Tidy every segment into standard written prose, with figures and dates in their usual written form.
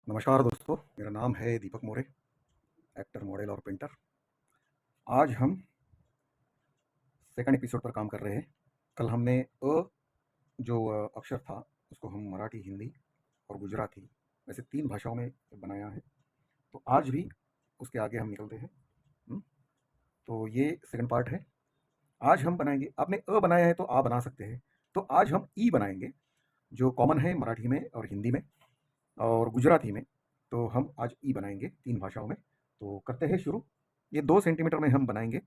नमस्कार दोस्तों, मेरा नाम है दीपक मोरे, एक्टर, मॉडल और पेंटर। आज हम सेकंड एपिसोड पर काम कर रहे हैं। कल हमने जो अक्षर था उसको हम मराठी, हिंदी और गुजराती वैसे 3 भाषाओं में बनाया है। तो आज भी उसके आगे हम निकलते हैं। हुँ, तो ये सेकंड पार्ट है। आज हम बनाएँगे, आपने बनाया है तो आ बना सकते हैं। तो आज हम ई बनाएँगे, जो कॉमन है मराठी में और हिंदी में और गुजराती में। तो हम आज ई बनाएँगे 3 भाषाओं में। तो करते हैं शुरू। ये 2 सेंटीमीटर में हम बनाएँगे।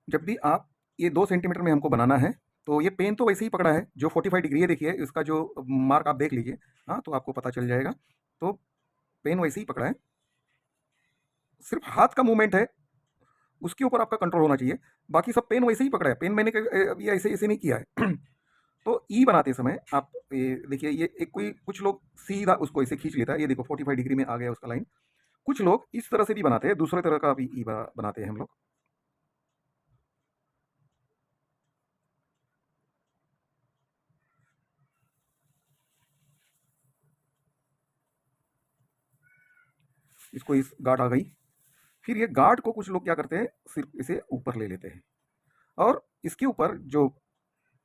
जब भी आप ये 2 सेंटीमीटर में हमको बनाना है, तो ये पेन तो वैसे ही पकड़ा है, जो 45 डिग्री है देखिए, इसका जो मार्क आप देख लीजिए, हाँ, तो आपको पता चल जाएगा। तो पेन वैसे ही पकड़ा है, सिर्फ हाथ का मूवमेंट है, उसके ऊपर आपका कंट्रोल होना चाहिए। बाकी सब पेन वैसे ही पकड़ा है, पेन मैंने अभी ऐसे-ऐसे नहीं किया है। तो ई बनाते समय आप ये देखिए, ये एक कोई कुछ लोग सीधा उसको ऐसे खींच लेता है, ये देखो 45 डिग्री में आ गया उसका लाइन। कुछ लोग इस तरह से भी बनाते हैं, दूसरे तरह का भी ई बनाते हैं हम लोग। इसको इस गाँठ आ गई। फिर ये गार्ड को कुछ लोग क्या करते हैं, सिर्फ इसे ऊपर ले लेते हैं और इसके ऊपर जो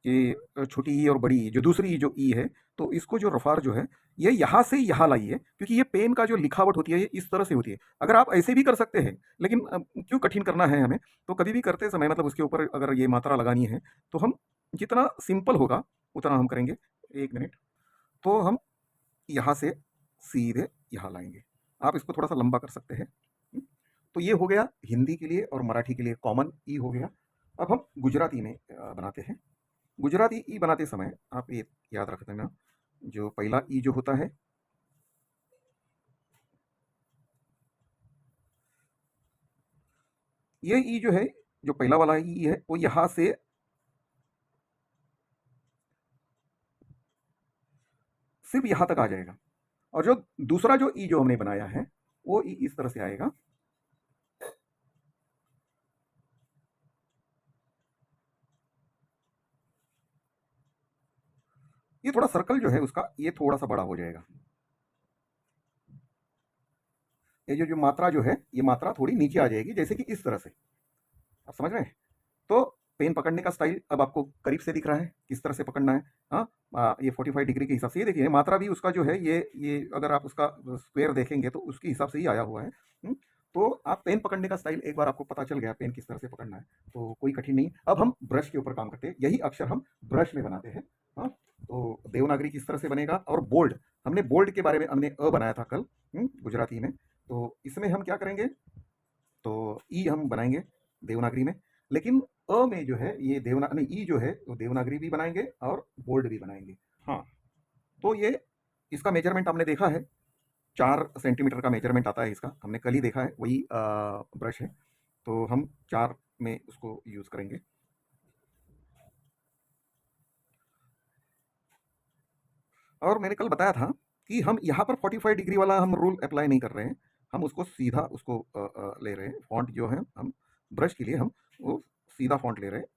ये छोटी ई और बड़ी ई, जो दूसरी ई जो ई है, तो इसको जो रफ़ार जो है, ये यहाँ से यहाँ लाइए, क्योंकि ये पेन का जो लिखावट होती है ये इस तरह से होती है। अगर आप ऐसे भी कर सकते हैं, लेकिन क्यों कठिन करना है हमें? तो कभी भी करते समय मतलब उसके ऊपर अगर ये मात्रा लगानी है, तो हम जितना सिंपल होगा उतना हम करेंगे। 1 मिनट। तो हम यहाँ से सीधे यहाँ लाएँगे। आप इसको थोड़ा-सा लंबा कर सकते हैं। तो ये हो गया हिंदी के लिए और मराठी के लिए कॉमन ई हो गया। अब हम गुजराती में बनाते हैं। गुजराती ई बनाते समय आप ये याद रख देना, जो पहला ई जो होता है, ये ई जो है, जो पहला वाला ई है, वो यहाँ से सिर्फ़ यहाँ तक आ जाएगा और जो दूसरा जो ई जो हमने बनाया है, वो ई इस तरह से आएगा। ये थोड़ा सर्कल जो है उसका, ये थोड़ा-सा बड़ा हो जाएगा। ये जो मात्रा जो है, ये मात्रा थोड़ी नीचे आ जाएगी, जैसे कि इस तरह से। आप समझ रहे हैं? तो पेन पकड़ने का स्टाइल अब आपको करीब से दिख रहा है, किस तरह से पकड़ना है। हाँ, ये 45 डिग्री के हिसाब से, ये देखिए मात्रा भी उसका जो है, ये अगर आप उसका स्क्वायर देखेंगे तो उसके हिसाब से ही आया हुआ है। तो आप पेन पकड़ने का स्टाइल एक बार आपको पता चल गया पेन किस तरह से पकड़ना है, तो कोई कठिन नहीं। अब हम ब्रश के ऊपर काम करते हैं, यही अक्षर हम ब्रश में बनाते हैं। हाँ, तो देवनागरी किस तरह से बनेगा और बोल्ड, हमने बोल्ड के बारे में हमने बनाया था कल गुजराती में। तो इसमें हम क्या करेंगे, तो ई हम बनाएंगे देवनागरी में, लेकिन में जो है ये देवना नहीं, ई जो है वो देवनागरी भी बनाएंगे और बोल्ड भी बनाएंगे। हाँ, तो ये इसका मेजरमेंट आपने देखा है, 4 सेंटीमीटर का मेजरमेंट आता है इसका, हमने कल ही देखा है, वही ब्रश है। तो हम 4 में उसको यूज़ करेंगे। और मैंने कल बताया था कि हम यहाँ पर 45 डिग्री वाला हम रूल अप्लाई नहीं कर रहे हैं, हम उसको सीधा उसको ले रहे हैं। फॉन्ट जो है हम ब्रश के लिए हम वो सीधा फॉन्ट ले रहे हैं।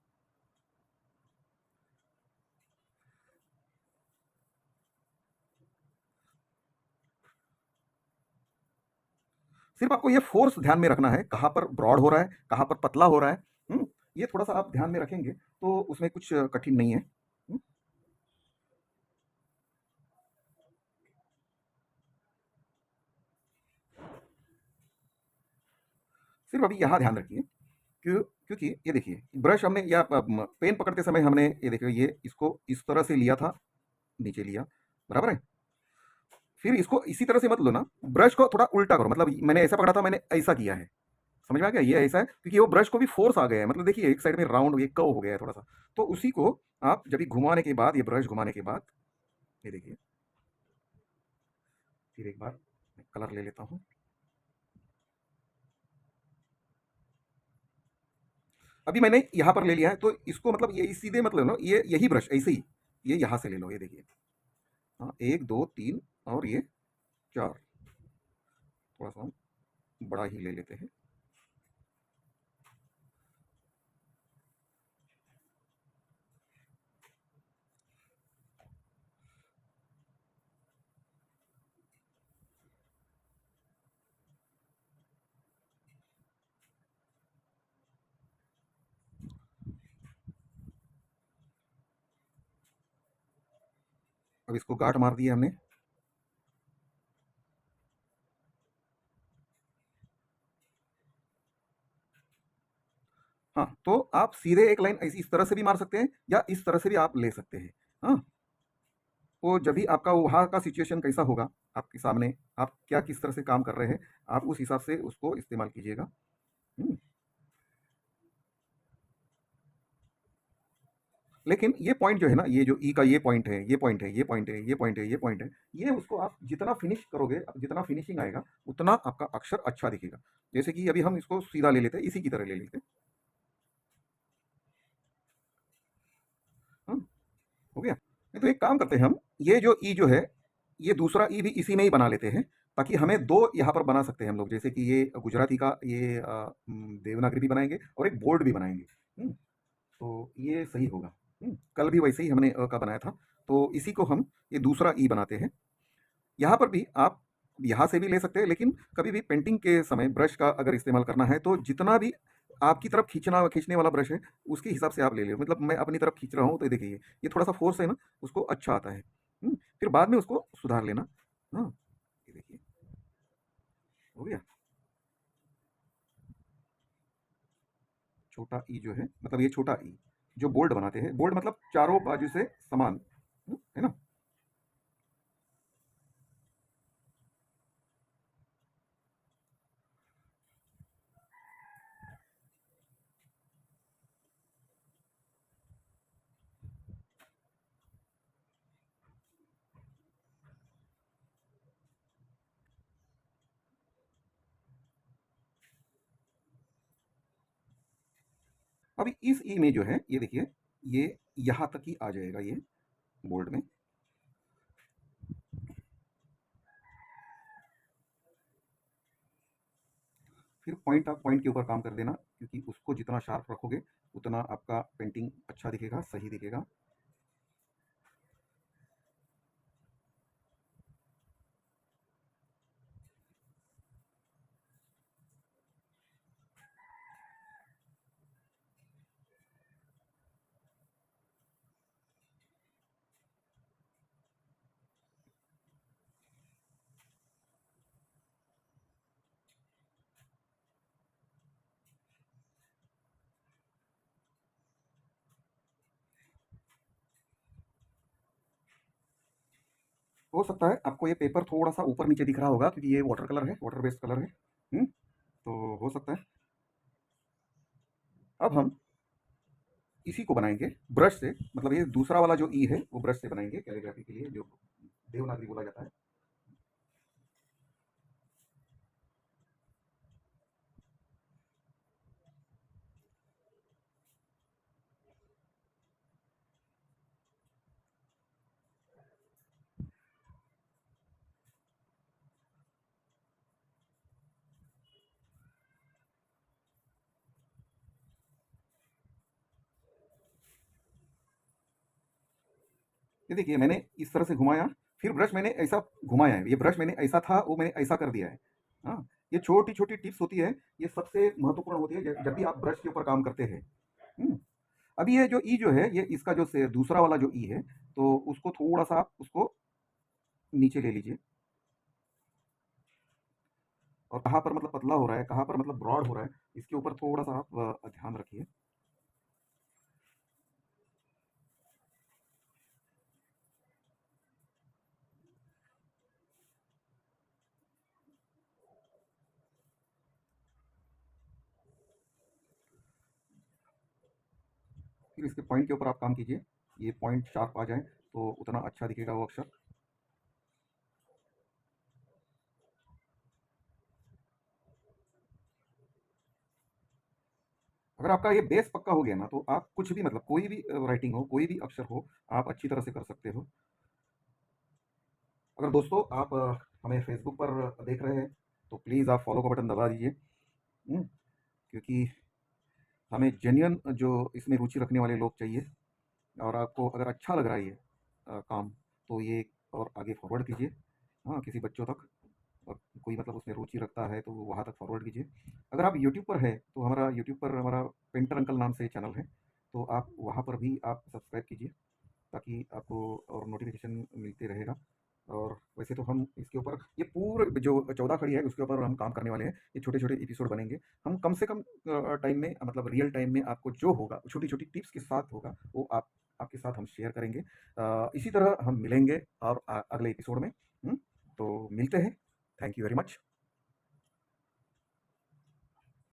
सिर्फ आपको ये फोर्स ध्यान में रखना है, कहाँ पर ब्रॉड हो रहा है, कहाँ पर पतला हो रहा है। ये थोड़ा सा आप ध्यान में रखेंगे तो उसमें कुछ कठिन नहीं है। सिर्फ अभी यहाँ ध्यान रखिए, क्योंकि ये देखिए ब्रश हमने या पेन पकड़ते समय हमने ये देखिए, ये इसको इस तरह से लिया था, नीचे लिया, बराबर है। फिर इसको इसी तरह से मत लो ना, ब्रश को थोड़ा उल्टा करो, मतलब मैंने ऐसा पकड़ा था, मैंने ऐसा किया है। समझ में आ गया, ये ऐसा है क्योंकि वो ब्रश को भी फोर्स आ गया है, मतलब देखिए एक साइड में राउंड, ये कर्व हो गया है थोड़ा सा। तो उसी को आप जब भी घुमाने के बाद, ये ब्रश घुमाने के बाद, ये देखिए, फिर एक बार कलर ले लेता हूँ। अभी मैंने यहाँ पर ले लिया है, तो इसको मतलब ये सीधे मत ले लो, ये यही ब्रश ऐसे ही, ये यहाँ से ले लो, ये देखिए। हाँ, 1 2 3 और ये 4, थोड़ा सा बड़ा ही ले लेते हैं। अब इसको गांठ मार दिया हमने। हाँ, तो आप सीधे एक लाइन ऐसी इस तरह से भी मार सकते हैं या इस तरह से भी आप ले सकते हैं। हाँ, तो जब भी आपका वहाँ का सिचुएशन कैसा होगा आपके सामने, आप क्या किस तरह से काम कर रहे हैं, आप उस हिसाब से उसको इस्तेमाल कीजिएगा। लेकिन ये पॉइंट जो है ना, ये जो ई का ये पॉइंट है, ये पॉइंट है, ये पॉइंट है, ये पॉइंट है, ये पॉइंट है, ये उसको आप जितना फिनिश करोगे, जितना फिनिशिंग आएगा, उतना आपका अक्षर अच्छा दिखेगा। जैसे कि अभी हम इसको सीधा ले लेते हैं, इसी की तरह ले लेते हैं। हाँ, हो गया। नहीं तो एक काम करते हैं हम, ये जो ई जो है, ये दूसरा ई भी इसी में ही बना लेते हैं, ताकि हमें दो यहाँ पर बना सकते हैं हम लोग। जैसे कि ये गुजराती का ये देवनागरी भी बनाएंगे और एक बोर्ड भी बनाएंगे। तो ये सही होगा। कल भी वैसे ही हमने अ का बनाया था, तो इसी को हम ये दूसरा ई बनाते हैं। यहाँ पर भी आप यहाँ से भी ले सकते हैं, लेकिन कभी भी पेंटिंग के समय ब्रश का अगर इस्तेमाल करना है तो जितना भी आपकी तरफ खींचने वाला ब्रश है, उसके हिसाब से आप ले लें। मतलब मैं अपनी तरफ खींच रहा हूँ, तो ये देखिए ये थोड़ा सा फोर्स है ना, उसको अच्छा आता है। फिर बाद में उसको सुधार लेना। हाँ, ये देखिए हो गया। छोटा ई जो है, मतलब ये छोटा ई जो बोल्ड बनाते हैं, बोल्ड मतलब चारों बाजू से समान, है ना। अभी इस ई में जो है, ये देखिए, ये यहाँ तक ही आ जाएगा ये बोल्ड में। फिर पॉइंट, आप पॉइंट के ऊपर काम कर देना, क्योंकि उसको जितना शार्प रखोगे उतना आपका पेंटिंग अच्छा दिखेगा, सही दिखेगा। हो सकता है आपको ये पेपर थोड़ा सा ऊपर नीचे दिख रहा होगा, क्योंकि ये वाटर कलर है, वाटर बेस्ड कलर है। तो हो सकता है। अब हम इसी को बनाएंगे ब्रश से, मतलब ये दूसरा वाला जो ई है वो ब्रश से बनाएंगे कैलीग्राफी के लिए, जो देवनागरी बोला जाता है। ये देखिए मैंने इस तरह से घुमाया, फिर ब्रश मैंने ऐसा घुमाया है, ये ब्रश मैंने ऐसा था वो मैंने ऐसा कर दिया है। हाँ, ये छोटी छोटी टिप्स होती है, ये सबसे महत्वपूर्ण होती है जब भी आप ब्रश के ऊपर काम करते हैं। हम्म, अभी ये जो ई जो है, ये इसका जो दूसरा वाला जो ई है, तो उसको थोड़ा सा आप उसको नीचे ले लीजिए। और कहाँ पर मतलब पतला हो रहा है, कहाँ पर मतलब ब्रॉड हो रहा है, इसके ऊपर थोड़ा सा आप ध्यान रखिए। फिर इसके पॉइंट के ऊपर आप काम कीजिए, ये पॉइंट शार्प आ जाए तो उतना अच्छा दिखेगा वो अक्षर। अगर आपका ये बेस पक्का हो गया ना, तो आप कुछ भी, मतलब कोई भी राइटिंग हो, कोई भी अक्षर हो, आप अच्छी तरह से कर सकते हो। अगर दोस्तों आप हमें फेसबुक पर देख रहे हैं, तो प्लीज़ आप फॉलो का बटन दबा दीजिए। क्योंकि हमें जेन्युइन जो इसमें रुचि रखने वाले लोग चाहिए, और आपको अगर अच्छा लग रहा है ये काम, तो ये और आगे फॉरवर्ड कीजिए, हाँ, किसी बच्चों तक। और कोई मतलब उसमें रुचि रखता है तो वहाँ तक फॉरवर्ड कीजिए। अगर आप यूट्यूब पर है तो हमारा यूट्यूब पर हमारा पेंटर अंकल नाम से चैनल है, तो आप वहाँ पर भी आप सब्सक्राइब कीजिए, ताकि आपको और नोटिफिकेशन मिलते रहेगा। और वैसे तो हम इसके ऊपर ये पूरे जो 14 खड़ी है उसके ऊपर हम काम करने वाले हैं। ये छोटे-छोटे एपिसोड बनेंगे। हम कम से कम टाइम में, मतलब रियल टाइम में आपको जो होगा, छोटी-छोटी टिप्स के साथ होगा, वो आपके साथ हम शेयर करेंगे। इसी तरह हम मिलेंगे और अगले एपिसोड में। तो मिलते हैं। Thank you very much.